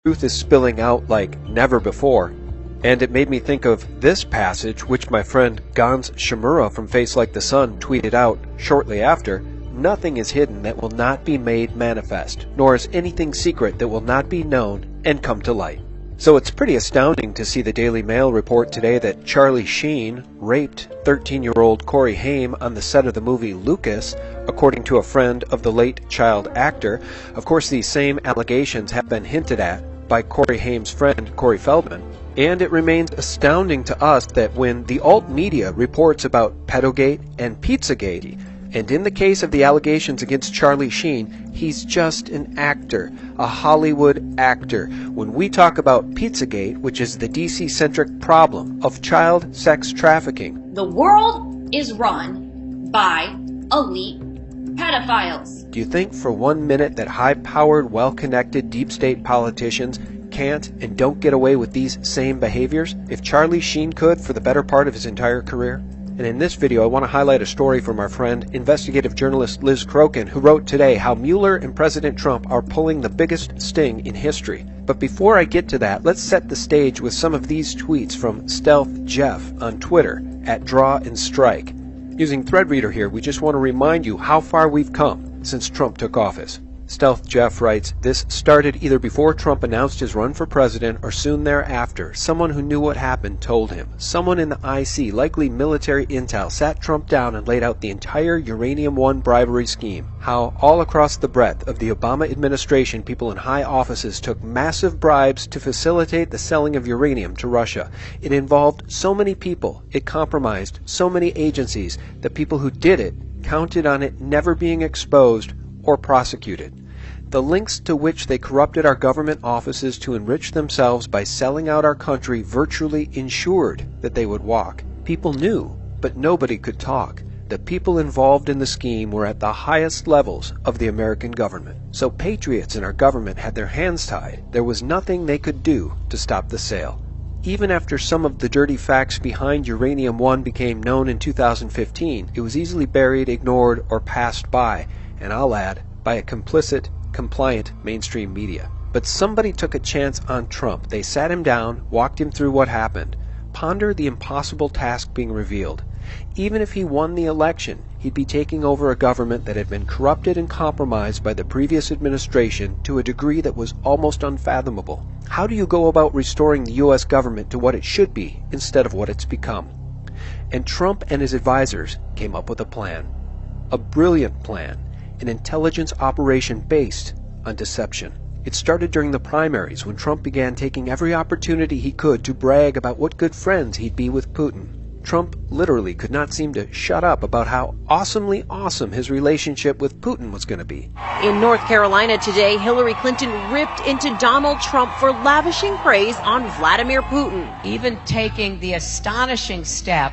Truth is spilling out like never before. And it made me think of this passage, which my friend Gans Shimura from Face Like the Sun tweeted out shortly after. Nothing is hidden that will not be made manifest, nor is anything secret that will not be known and come to light. So it's pretty astounding to see the Daily Mail report today that Charlie Sheen raped 13-year-old Corey Haim on the set of the movie Lucas, according to a friend of the late child actor. Of course, these same allegations have been hinted at by Corey Haim's friend, Corey Feldman. And it remains astounding to us that when the alt media reports about Pedogate and Pizzagate, and in the case of the allegations against Charlie Sheen, he's just an actor, a Hollywood actor. When we talk about Pizzagate, which is the DC-centric problem of child sex trafficking, the world is run by elite pedophiles. Do you think for 1 minute that high-powered, well-connected deep state politicians can't and don't get away with these same behaviors? If Charlie Sheen could for the better part of his entire career? And in this video, I want to highlight a story from our friend, investigative journalist Liz Crokin, who wrote today how Mueller and President Trump are pulling the biggest sting in history. But before I get to that, let's set the stage with some of these tweets from Stealth Jeff on Twitter at Draw and Strike. Using ThreadReader here, we just want to remind you how far we've come since Trump took office. Stealth Jeff writes, "This started either before Trump announced his run for president or soon thereafter. Someone who knew what happened told him. Someone in the IC, likely military intel, sat Trump down and laid out the entire Uranium One bribery scheme. How all across the breadth of the Obama administration, people in high offices took massive bribes to facilitate the selling of uranium to Russia. It involved so many people, it compromised so many agencies, the people who did it counted on it never being exposed or prosecuted. The lengths to which they corrupted our government offices to enrich themselves by selling out our country virtually ensured that they would walk. People knew, but nobody could talk. The people involved in the scheme were at the highest levels of the American government. So patriots in our government had their hands tied. There was nothing they could do to stop the sale. Even after some of the dirty facts behind Uranium One became known in 2015, it was easily buried, ignored, or passed by, and I'll add, by a complicit, compliant mainstream media. But somebody took a chance on Trump. They sat him down, walked him through what happened. Ponder the impossible task being revealed. Even if he won the election, he'd be taking over a government that had been corrupted and compromised by the previous administration to a degree that was almost unfathomable. How do you go about restoring the U.S. government to what it should be instead of what it's become? And Trump and his advisors came up with a plan. A brilliant plan. An intelligence operation based on deception. It started during the primaries when Trump began taking every opportunity he could to brag about what good friends he'd be with Putin. Trump literally could not seem to shut up about how awesomely awesome his relationship with Putin was going to be. In North Carolina today, Hillary Clinton ripped into Donald Trump for lavishing praise on Vladimir Putin. Even taking the astonishing step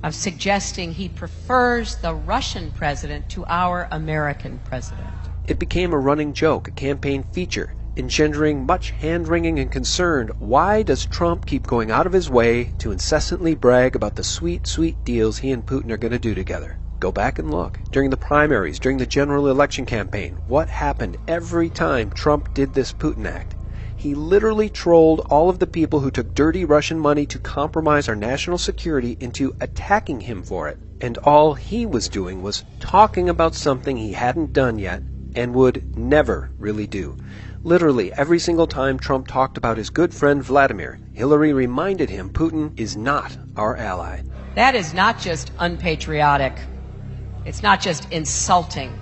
of suggesting he prefers the Russian president to our American president. It became a running joke, a campaign feature, engendering much hand-wringing and concern. Why does Trump keep going out of his way to incessantly brag about the sweet, sweet deals he and Putin are going to do together? Go back and look. During the primaries, during the general election campaign, what happened every time Trump did this Putin act? He literally trolled all of the people who took dirty Russian money to compromise our national security into attacking him for it. And all he was doing was talking about something he hadn't done yet and would never really do. Literally every single time Trump talked about his good friend Vladimir, Hillary reminded him Putin is not our ally. That is not just unpatriotic. It's not just insulting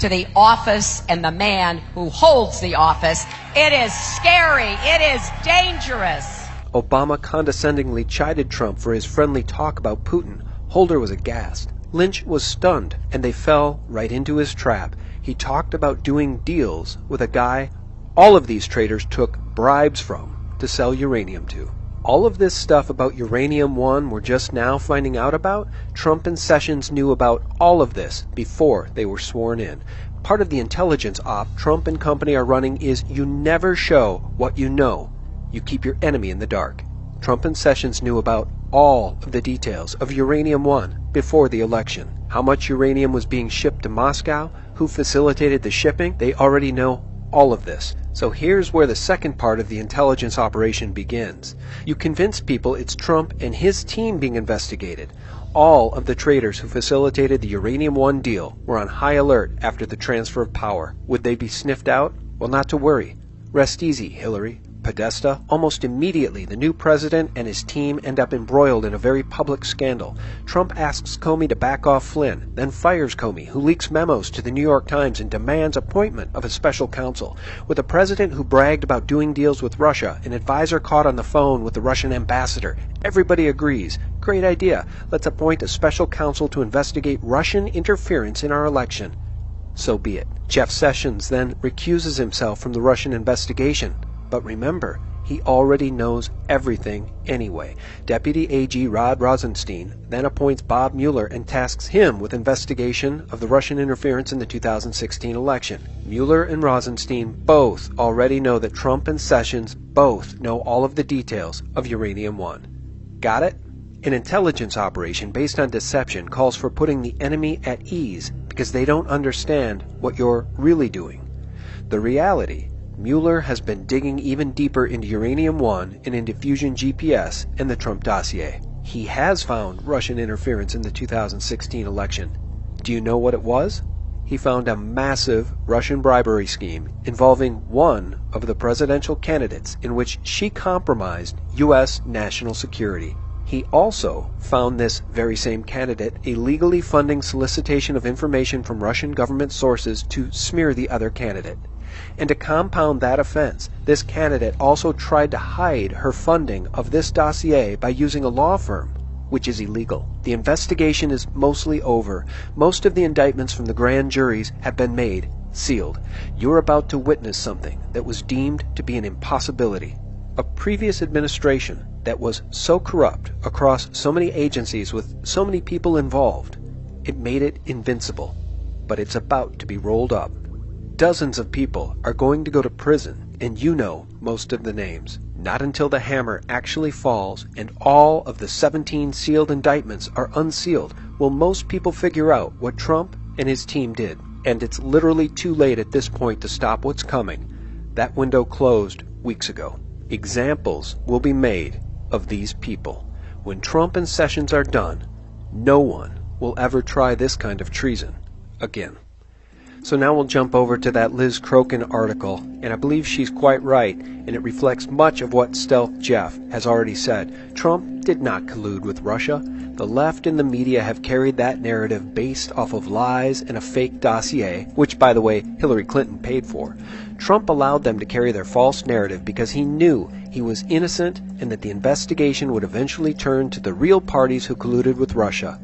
to the office and the man who holds the office. It is scary. It is dangerous. Obama condescendingly chided Trump for his friendly talk about Putin. Holder was aghast. Lynch was stunned, and they fell right into his trap. He talked about doing deals with a guy all of these traders took bribes from to sell uranium to. All of this stuff about Uranium One we're just now finding out about, Trump and Sessions knew about all of this before they were sworn in. Part of the intelligence op Trump and company are running is you never show what you know. You keep your enemy in the dark. Trump and Sessions knew about all of the details of Uranium One before the election. How much uranium was being shipped to Moscow, who facilitated the shipping, they already know all of this. So here's where the second part of the intelligence operation begins. You convince people it's Trump and his team being investigated. All of the traitors who facilitated the Uranium One deal were on high alert after the transfer of power. Would they be sniffed out? Well, not to worry. Rest easy, Hillary. Podesta, almost immediately the new president and his team end up embroiled in a very public scandal. Trump asks Comey to back off Flynn, then fires Comey, who leaks memos to the New York Times and demands appointment of a special counsel. With a president who bragged about doing deals with Russia, an advisor caught on the phone with the Russian ambassador. Everybody agrees. Great idea. Let's appoint a special counsel to investigate Russian interference in our election. So be it. Jeff Sessions then recuses himself from the Russian investigation. But remember, he already knows everything anyway. Deputy AG Rod Rosenstein then appoints Bob Mueller and tasks him with investigation of the Russian interference in the 2016 election. Mueller and Rosenstein both already know that Trump and Sessions both know all of the details of Uranium One. Got it? An intelligence operation based on deception calls for putting the enemy at ease because they don't understand what you're really doing. The reality: Mueller has been digging even deeper into Uranium One and into Fusion GPS and the Trump dossier. He has found Russian interference in the 2016 election. Do you know what it was? He found a massive Russian bribery scheme involving one of the presidential candidates in which she compromised U.S. national security. He also found this very same candidate illegally funding solicitation of information from Russian government sources to smear the other candidate. And to compound that offense, this candidate also tried to hide her funding of this dossier by using a law firm, which is illegal. The investigation is mostly over. Most of the indictments from the grand juries have been made, sealed. You're about to witness something that was deemed to be an impossibility. A previous administration that was so corrupt across so many agencies with so many people involved, it made it invincible. But it's about to be rolled up. Dozens of people are going to go to prison, and you know most of the names. Not until the hammer actually falls and all of the 17 sealed indictments are unsealed will most people figure out what Trump and his team did. And it's literally too late at this point to stop what's coming. That window closed weeks ago. Examples will be made of these people. When Trump and Sessions are done, no one will ever try this kind of treason again. So now we'll jump over to that Liz Crokin article, and I believe she's quite right, and it reflects much of what Stealth Jeff has already said. Trump did not collude with Russia. The left and the media have carried that narrative based off of lies and a fake dossier, which, by the way, Hillary Clinton paid for. Trump allowed them to carry their false narrative because he knew he was innocent and that the investigation would eventually turn to the real parties who colluded with Russia.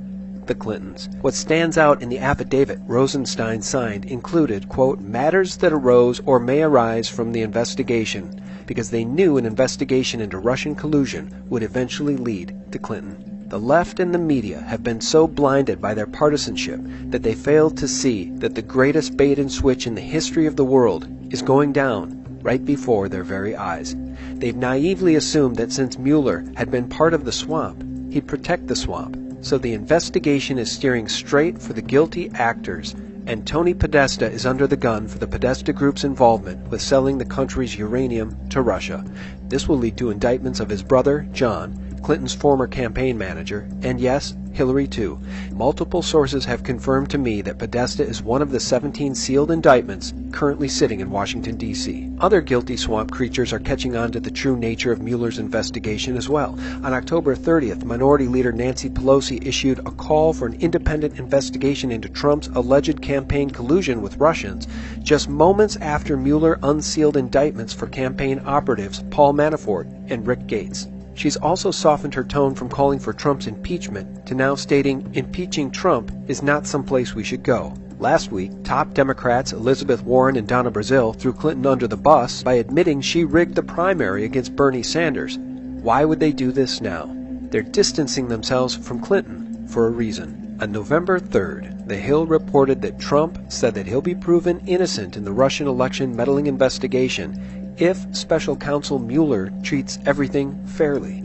The Clintons. What stands out in the affidavit Rosenstein signed included, quote, matters that arose or may arise from the investigation, because they knew an investigation into Russian collusion would eventually lead to Clinton. The left and the media have been so blinded by their partisanship that they failed to see that the greatest bait and switch in the history of the world is going down right before their very eyes. They've naively assumed that since Mueller had been part of the swamp, he'd protect the swamp. So the investigation is steering straight for the guilty actors, and Tony Podesta is under the gun for the Podesta Group's involvement with selling the country's uranium to Russia. This will lead to indictments of his brother, John, Clinton's former campaign manager, and yes, Hillary too. Multiple sources have confirmed to me that Podesta is one of the 17 sealed indictments currently sitting in Washington, D.C. Other guilty swamp creatures are catching on to the true nature of Mueller's investigation as well. On October 30th, Minority Leader Nancy Pelosi issued a call for an independent investigation into Trump's alleged campaign collusion with Russians, just moments after Mueller unsealed indictments for campaign operatives Paul Manafort and Rick Gates. She's also softened her tone from calling for Trump's impeachment to now stating impeaching Trump is not someplace we should go. Last week, top Democrats Elizabeth Warren and Donna Brazile threw Clinton under the bus by admitting she rigged the primary against Bernie Sanders. Why would they do this now? They're distancing themselves from Clinton for a reason. On November 3rd, The Hill reported that Trump said that he'll be proven innocent in the Russian election meddling investigation if special counsel Mueller treats everything fairly.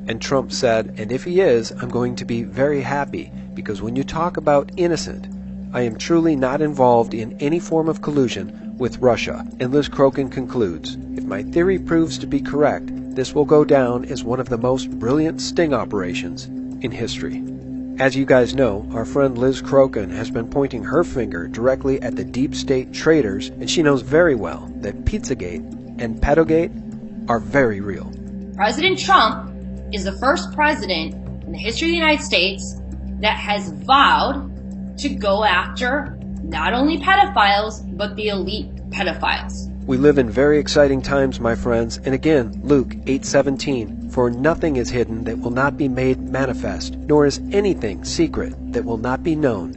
And Trump said, and if he is, I'm going to be very happy, because when you talk about innocent, I am truly not involved in any form of collusion with Russia. And Liz Crokin concludes, "If my theory proves to be correct, this will go down as one of the most brilliant sting operations in history." As you guys know, our friend Liz Crokin has been pointing her finger directly at the deep state traitors, and she knows very well that Pizzagate and Pedogate are very real. President Trump is the first president in the history of the United States that has vowed to go after not only pedophiles, but the elite pedophiles. We live in very exciting times, my friends, and again, Luke 8:17, "For nothing is hidden that will not be made manifest, nor is anything secret that will not be known